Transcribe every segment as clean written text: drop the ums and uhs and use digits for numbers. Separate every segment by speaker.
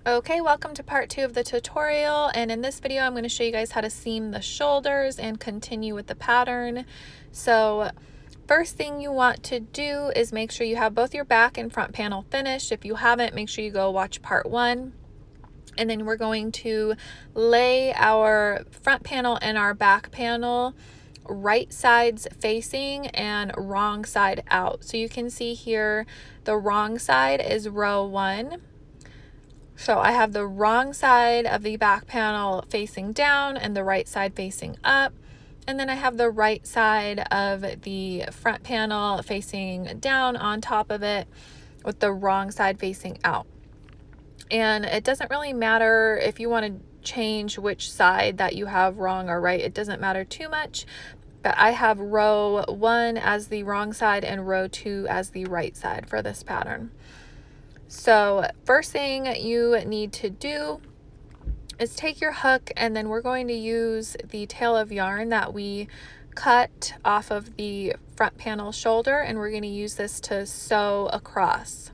Speaker 1: Okay, welcome to part 2 of the tutorial, and in this video I'm going to show you guys how to seam the shoulders and continue with the pattern. So first thing you want to do is make sure you have both your back and front panel finished. If you haven't, make sure you go watch part 1. And then we're going to lay our front panel and our back panel right sides facing and wrong side out. So you can see here the wrong side is row 1. So I have the wrong side of the back panel facing down and the right side facing up. And then I have the right side of the front panel facing down on top of it with the wrong side facing out. And it doesn't really matter if you want to change which side that you have wrong or right. It doesn't matter too much. But I have row 1 as the wrong side and row 2 as the right side for this pattern. So first thing you need to do is take your hook, and then we're going to use the tail of yarn that we cut off of the front panel shoulder, and we're going to use this to sew across.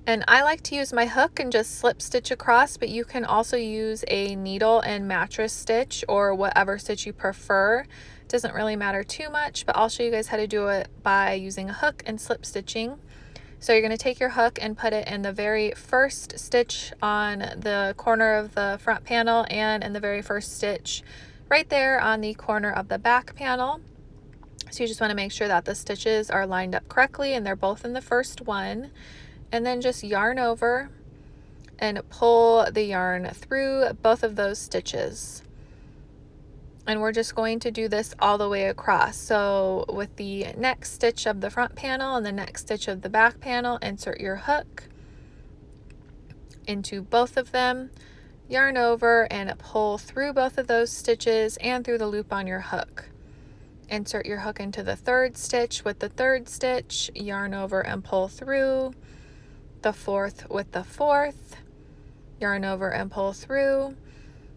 Speaker 1: And I like to use my hook and just slip stitch across, but you can also use a needle and mattress stitch or whatever stitch you prefer. It doesn't really matter too much, but I'll show you guys how to do it by using a hook and slip stitching. So you're going to take your hook and put it in the very first stitch on the corner of the front panel and in the very first stitch right there on the corner of the back panel. So you just want to make sure that the stitches are lined up correctly and they're both in the first one. And then just yarn over and pull the yarn through both of those stitches. And we're just going to do this all the way across. So with the next stitch of the front panel and the next stitch of the back panel, insert your hook into both of them, yarn over and pull through both of those stitches and through the loop on your hook. Insert your hook into the third stitch with the third stitch, yarn over and pull through, the fourth with the fourth, yarn over and pull through.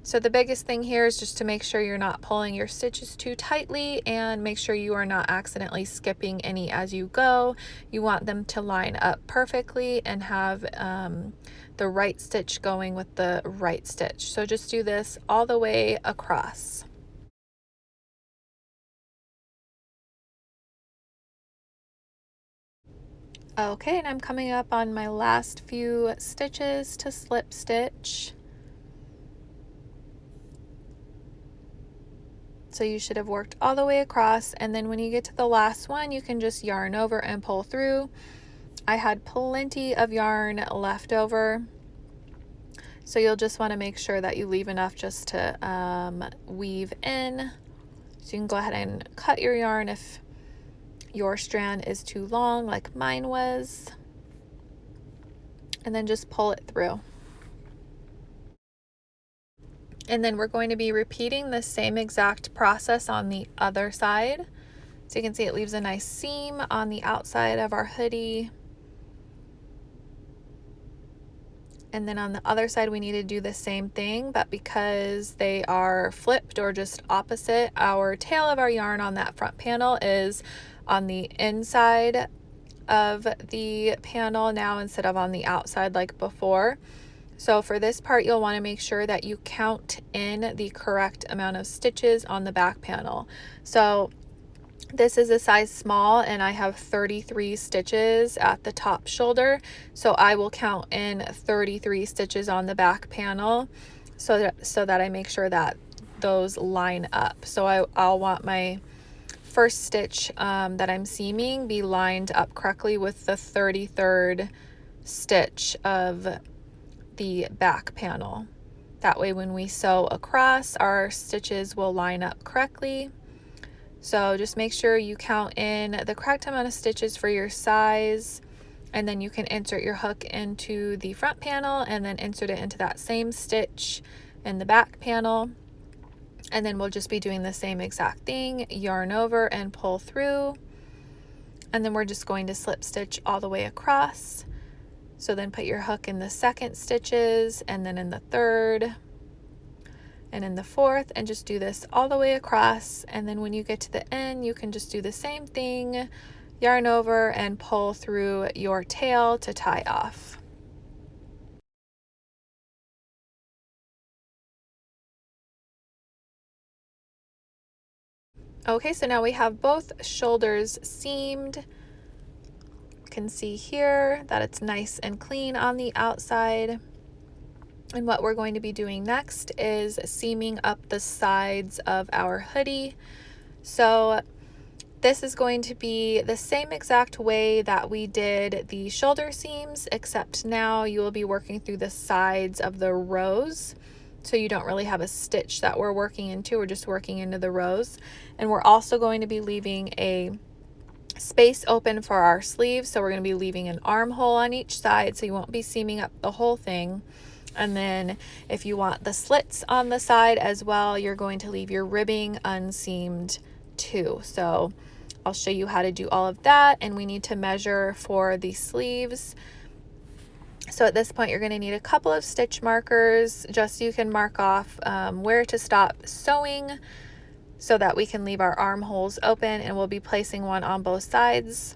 Speaker 1: So the biggest thing here is just to make sure you're not pulling your stitches too tightly and make sure you are not accidentally skipping any as you go. You want them to line up perfectly and have the right stitch going with the right stitch. So just do this all the way across. Okay, and I'm coming up on my last few stitches to slip stitch. So you should have worked all the way across, and then when you get to the last one, you can just yarn over and pull through. I had plenty of yarn left over, so you'll just want to make sure that you leave enough just to weave in. So you can go ahead and cut your yarn if your strand is too long like mine was, and then just pull it through. And then we're going to be repeating the same exact process on the other side. So you can see it leaves a nice seam on the outside of our hoodie. And then on the other side, we need to do the same thing, but because they are flipped or just opposite, our tail of our yarn on that front panel is on the inside of the panel now instead of on the outside like before. So for this part, you'll want to make sure that you count in the correct amount of stitches on the back panel. So this is a size small and I have 33 stitches at the top shoulder. So I will count in 33 stitches on the back panel so that I make sure that those line up. So I'll want my first stitch that I'm seaming be lined up correctly with the 33rd stitch of the back panel. That way when we sew across, our stitches will line up correctly. So just make sure you count in the correct amount of stitches for your size, and then you can insert your hook into the front panel and then insert it into that same stitch in the back panel. And then we'll just be doing the same exact thing, yarn over and pull through, and then we're just going to slip stitch all the way across. So then put your hook in the second stitches and then in the third and in the fourth, and just do this all the way across. And then when you get to the end, you can just do the same thing, yarn over and pull through your tail to tie off. Okay, so now we have both shoulders seamed. You can see here that it's nice and clean on the outside. And what we're going to be doing next is seaming up the sides of our hoodie. So this is going to be the same exact way that we did the shoulder seams, except now you will be working through the sides of the rows. So you don't really have a stitch that we're working into, we're just working into the rows. And we're also going to be leaving a space open for our sleeves. So we're going to be leaving an armhole on each side, so you won't be seaming up the whole thing. And then if you want the slits on the side as well, you're going to leave your ribbing unseamed too. So I'll show you how to do all of that, and we need to measure for the sleeves. So at this point, you're going to need a couple of stitch markers just so you can mark off where to stop sewing so that we can leave our armholes open, and we'll be placing one on both sides.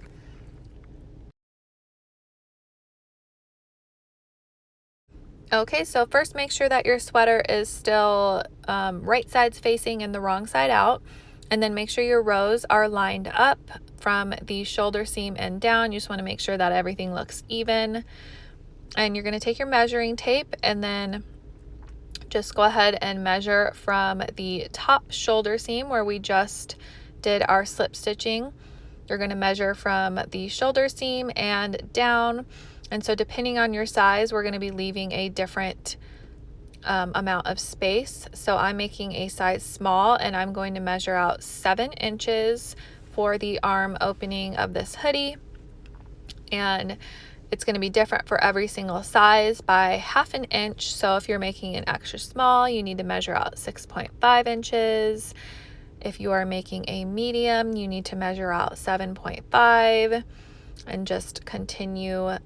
Speaker 1: Okay, so first make sure that your sweater is still right sides facing and the wrong side out. And then make sure your rows are lined up from the shoulder seam and down. You just want to make sure that everything looks even. And you're going to take your measuring tape and then just go ahead and measure from the top shoulder seam where we just did our slip stitching. You're going to measure from the shoulder seam and down. And so depending on your size, we're going to be leaving a different amount of space. So I'm making a size small, and I'm going to measure out 7 inches for the arm opening of this hoodie. And it's going to be different for every single size by 1/2 inch. So if you're making an extra small, you need to measure out 6.5 inches. If you are making a medium, you need to measure out 7.5, and just continue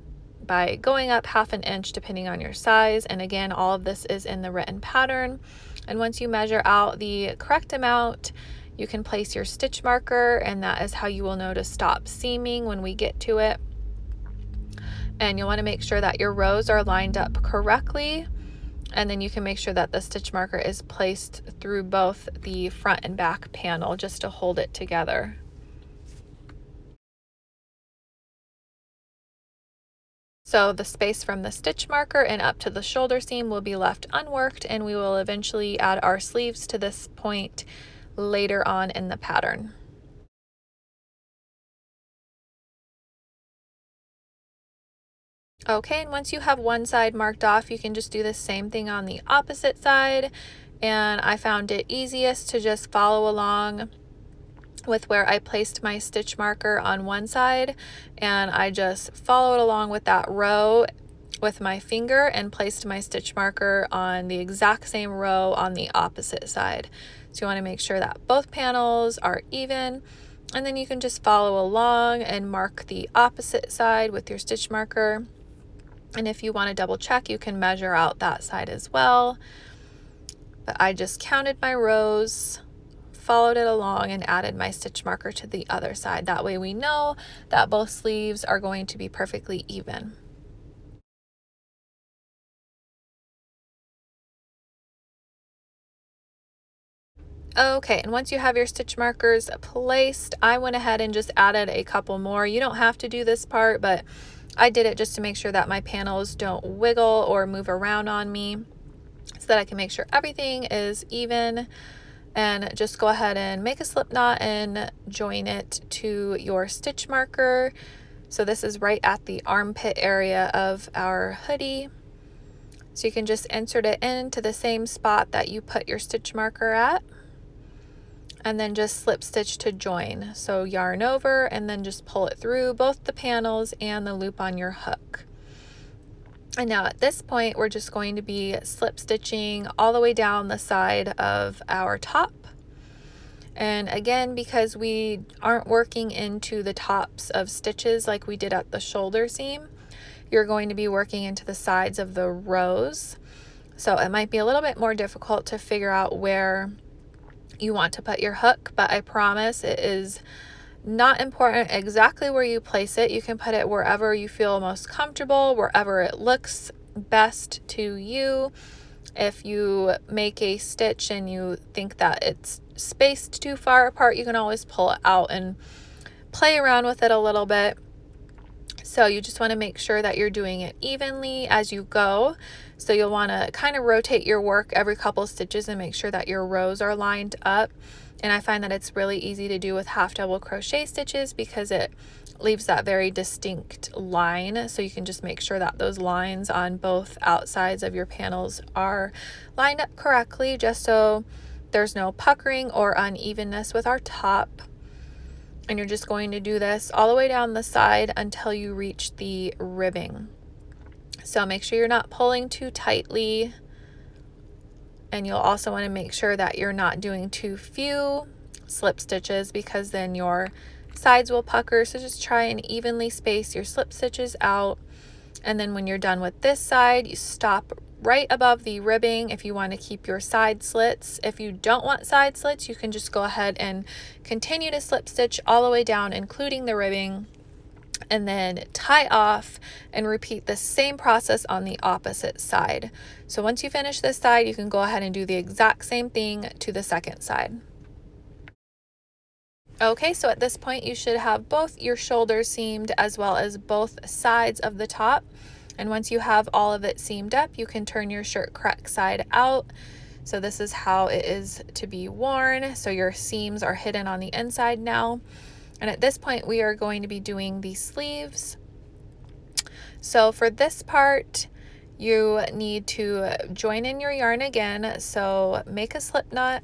Speaker 1: by going up 1/2 inch depending on your size. And again, all of this is in the written pattern. And once you measure out the correct amount, you can place your stitch marker, and that is how you will know to stop seaming when we get to it. And you'll want to make sure that your rows are lined up correctly, and then you can make sure that the stitch marker is placed through both the front and back panel just to hold it together. So the space from the stitch marker and up to the shoulder seam will be left unworked, and we will eventually add our sleeves to this point later on in the pattern. Okay, and once you have one side marked off, you can just do the same thing on the opposite side. And I found it easiest to just follow along with where I placed my stitch marker on one side, and I just followed along with that row with my finger and placed my stitch marker on the exact same row on the opposite side. So you want to make sure that both panels are even, and then you can just follow along and mark the opposite side with your stitch marker. And if you want to double check, you can measure out that side as well. But I just counted my rows, followed it along, and added my stitch marker to the other side. That way we know that both sleeves are going to be perfectly even. Okay, and once you have your stitch markers placed, I went ahead and just added a couple more. You don't have to do this part, but I did it just to make sure that my panels don't wiggle or move around on me, so that I can make sure everything is even. And just go ahead and make a slip knot and join it to your stitch marker. So this is right at the armpit area of our hoodie. So you can just insert it into the same spot that you put your stitch marker at, and then just slip stitch to join. So yarn over and then just pull it through both the panels and the loop on your hook. And now at this point, we're just going to be slip stitching all the way down the side of our top. And again, because we aren't working into the tops of stitches like we did at the shoulder seam, you're going to be working into the sides of the rows. So it might be a little bit more difficult to figure out where you want to put your hook, but I promise it is not important exactly where you place it. You can put it wherever you feel most comfortable, wherever it looks best to you. If you make a stitch and you think that it's spaced too far apart, you can always pull it out and play around with it a little bit. So you just want to make sure that you're doing it evenly as you go. So you'll want to kind of rotate your work every couple stitches and make sure that your rows are lined up. And I find that it's really easy to do with half double crochet stitches because it leaves that very distinct line. So you can just make sure that those lines on both outsides of your panels are lined up correctly, just so there's no puckering or unevenness with our top. And you're just going to do this all the way down the side until you reach the ribbing. So make sure you're not pulling too tightly, and you'll also want to make sure that you're not doing too few slip stitches because then your sides will pucker. So just try and evenly space your slip stitches out, and then when you're done with this side, you stop right above the ribbing if you want to keep your side slits. If you don't want side slits, you can just go ahead and continue to slip stitch all the way down, including the ribbing, and then tie off and repeat the same process on the opposite side. So once you finish this side, you can go ahead and do the exact same thing to the second side. Okay, so at this point you should have both your shoulders seamed as well as both sides of the top. And once you have all of it seamed up, you can turn your shirt correct side out. So this is how it is to be worn. So your seams are hidden on the inside now. And at this point, we are going to be doing the sleeves. So for this part, you need to join in your yarn again. So make a slip knot,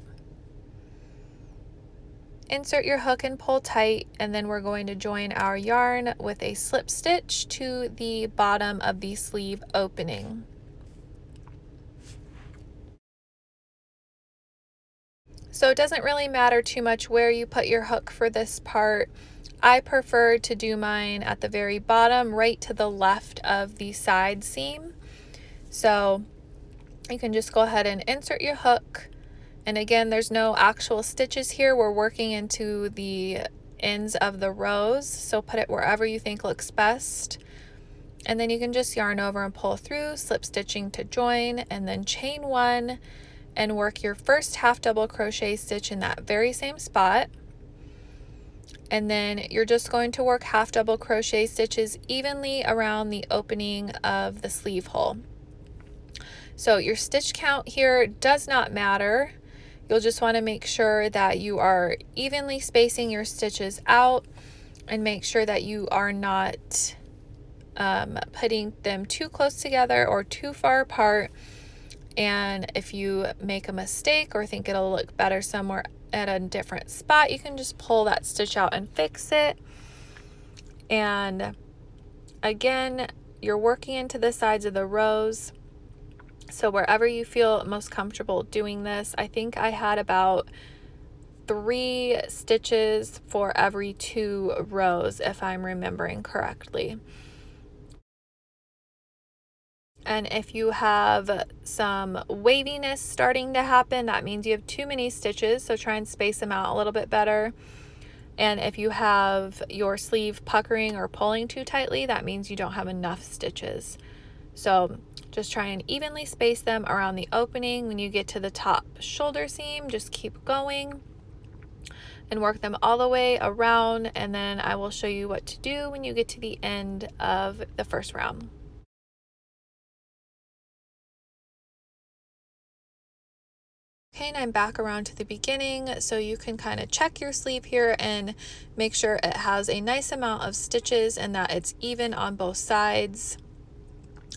Speaker 1: insert your hook and pull tight, and then we're going to join our yarn with a slip stitch to the bottom of the sleeve opening. So it doesn't really matter too much where you put your hook for this part. I prefer to do mine at the very bottom, right to the left of the side seam. So you can just go ahead and insert your hook. And again, there's no actual stitches here. We're working into the ends of the rows. So put it wherever you think looks best. And then you can just yarn over and pull through, slip stitching to join, and then chain one and work your first half double crochet stitch in that very same spot. And then you're just going to work half double crochet stitches evenly around the opening of the sleeve hole. So your stitch count here does not matter. You'll just want to make sure that you are evenly spacing your stitches out and make sure that you are not putting them too close together or too far apart. And if you make a mistake or think it'll look better somewhere at a different spot, you can just pull that stitch out and fix it. And again, you're working into the sides of the rows. So wherever you feel most comfortable doing this, I think I had about 3 stitches for every 2 rows, if I'm remembering correctly. And if you have some waviness starting to happen, that means you have too many stitches, so try and space them out a little bit better. And if you have your sleeve puckering or pulling too tightly, that means you don't have enough stitches. So just try and evenly space them around the opening. When you get to the top shoulder seam, just keep going and work them all the way around, and then I will show you what to do when you get to the end of the first round. Okay, and I'm back around to the beginning, so you can kind of check your sleeve here and make sure it has a nice amount of stitches and that it's even on both sides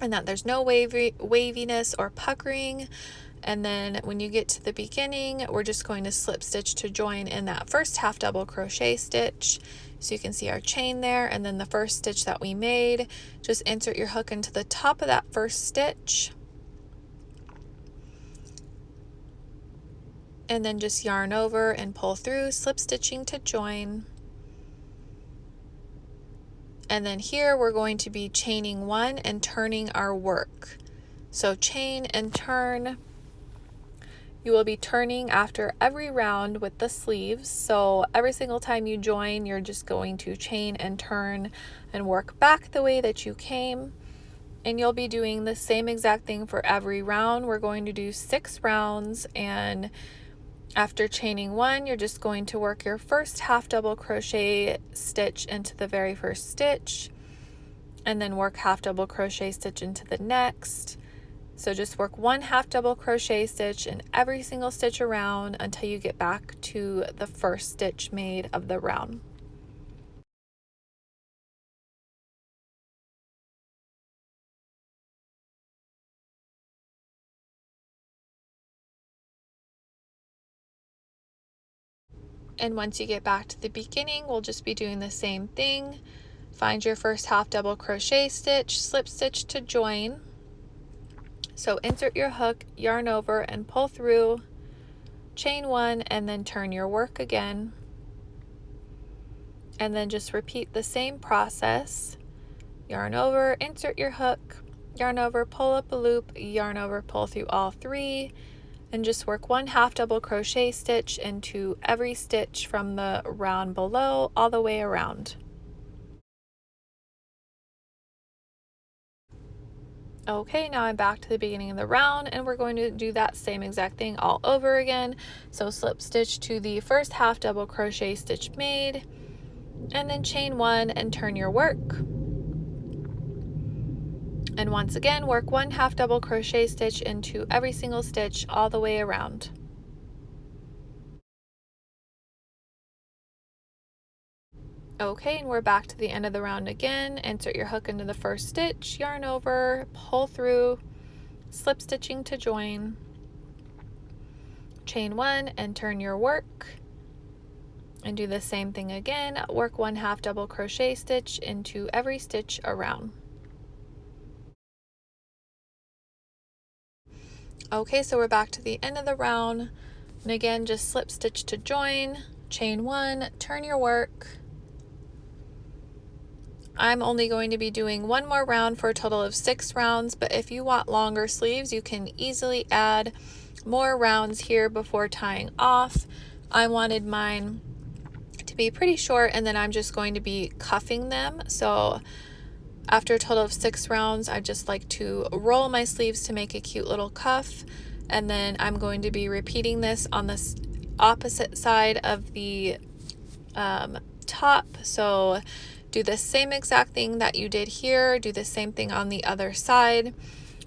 Speaker 1: and that there's no waviness or puckering. And then when you get to the beginning, we're just going to slip stitch to join in that first half double crochet stitch. So you can see our chain there, and then the first stitch that we made, just insert your hook into the top of that first stitch. And then just yarn over and pull through, slip stitching to join. And then here we're going to be chaining one and turning our work. So chain and turn. You will be turning after every round with the sleeves. So every single time you join, you're just going to chain and turn and work back the way that you came. And you'll be doing the same exact thing for every round. We're going to do 6 rounds, and After chaining 1, you're just going to work your first half double crochet stitch into the very first stitch, and then work half double crochet stitch into the next. So just work 1 half double crochet stitch in every single stitch around until you get back to the first stitch made of the round. And once you get back to the beginning, we'll just be doing the same thing. Find your first half double crochet stitch, slip stitch to join. So insert your hook, yarn over, and pull through, chain 1, and then turn your work again. And then just repeat the same process. Yarn over, insert your hook, yarn over, pull up a loop, yarn over, pull through all 3, and just work 1 half double crochet stitch into every stitch from the round below all the way around. Okay, now I'm back to the beginning of the round, and we're going to do that same exact thing all over again. So slip stitch to the first half double crochet stitch made, and then chain 1 and turn your work. And once again, work 1 half double crochet stitch into every single stitch all the way around. Okay, and we're back to the end of the round again. Insert your hook into the first stitch, yarn over, pull through, slip stitching to join, chain 1 and turn your work, and do the same thing again. Work 1 half double crochet stitch into every stitch around. Okay, so we're back to the end of the round, and again, just slip stitch to join, chain 1, turn your work. I'm only going to be doing 1 more round for a total of 6 rounds, but if you want longer sleeves, you can easily add more rounds here before tying off. I wanted mine to be pretty short, and then I'm just going to be cuffing them. So after a total of 6 rounds, I just like to roll my sleeves to make a cute little cuff, and then I'm going to be repeating this on the opposite side of the top. So do the same exact thing that you did here, do the same thing on the other side.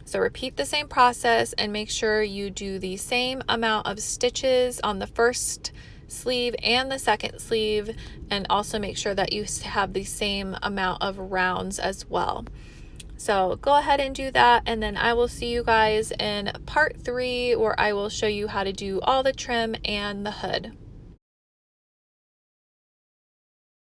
Speaker 1: So repeat the same process and make sure you do the same amount of stitches on the first sleeve and the second sleeve, and also make sure that you have the same amount of rounds as well. So go ahead and do that, and then I will see you guys in part 3, where I will show you how to do all the trim and the hood.